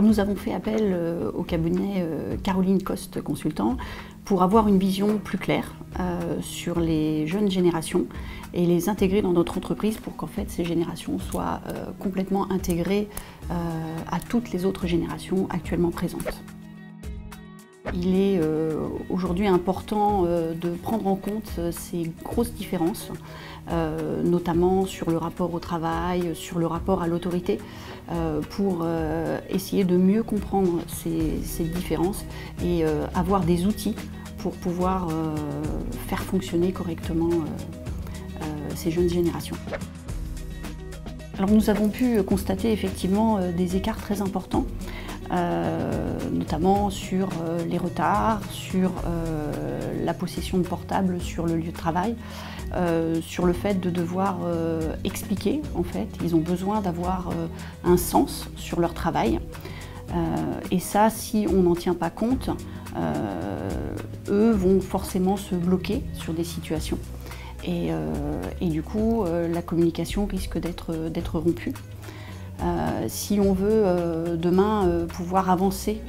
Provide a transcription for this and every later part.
nous avons fait appel au cabinet Caroline Coste Consultant pour avoir une vision plus claire sur les jeunes générations et les intégrer dans notre entreprise pour qu'en fait ces générations soient complètement intégrées à toutes les autres générations actuellement présentes. Il est aujourd'hui important de prendre en compte ces grosses différences, notamment sur le rapport au travail, sur le rapport à l'autorité, pour essayer de mieux comprendre ces différences et avoir des outils pour pouvoir faire fonctionner correctement ces jeunes générations. Alors nous avons pu constater effectivement des écarts très importants. Notamment sur les retards, sur la possession de portables sur le lieu de travail, sur le fait de devoir expliquer en fait. Ils ont besoin d'avoir un sens sur leur travail. Et ça, si on n'en tient pas compte, eux vont forcément se bloquer sur des situations. Et du coup, la communication risque d'être rompue. Si on veut demain pouvoir avancer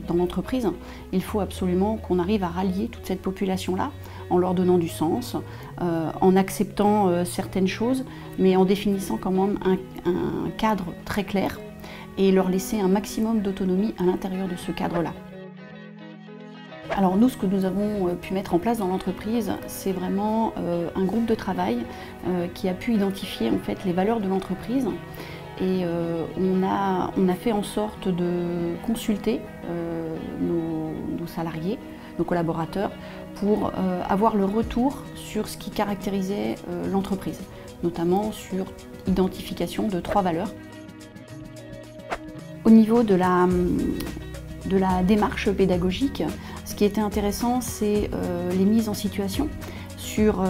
dans l'entreprise, il faut absolument qu'on arrive à rallier toute cette population-là en leur donnant du sens, en acceptant certaines choses, mais en définissant quand même un cadre très clair et leur laisser un maximum d'autonomie à l'intérieur de ce cadre-là. Alors nous, ce que nous avons pu mettre en place dans l'entreprise, c'est vraiment un groupe de travail qui a pu identifier en fait les valeurs de l'entreprise. Et on a fait en sorte de consulter nos salariés, nos collaborateurs, pour avoir le retour sur ce qui caractérisait l'entreprise, notamment sur l'identification de 3 valeurs. Au niveau de la démarche pédagogique, ce qui était intéressant, c'est les mises en situation sur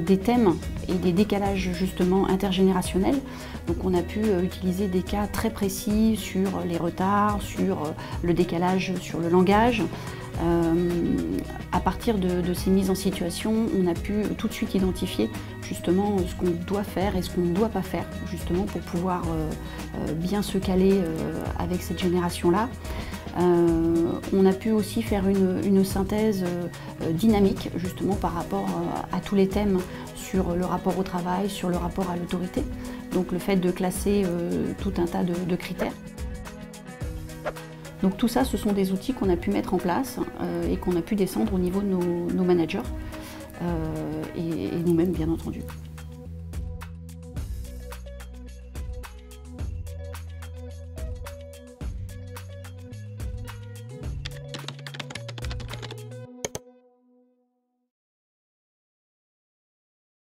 des thèmes et des décalages justement intergénérationnels. Donc on a pu utiliser des cas très précis sur les retards, sur le décalage sur le langage. À partir de ces mises en situation, on a pu tout de suite identifier justement ce qu'on doit faire et ce qu'on ne doit pas faire, justement pour pouvoir bien se caler avec cette génération-là. On a pu aussi faire une synthèse dynamique justement par rapport à tous les thèmes sur le rapport au travail, sur le rapport à l'autorité. Donc le fait de classer tout un tas de critères. Donc tout ça, ce sont des outils qu'on a pu mettre en place et qu'on a pu descendre au niveau de nos managers et nous-mêmes bien entendu.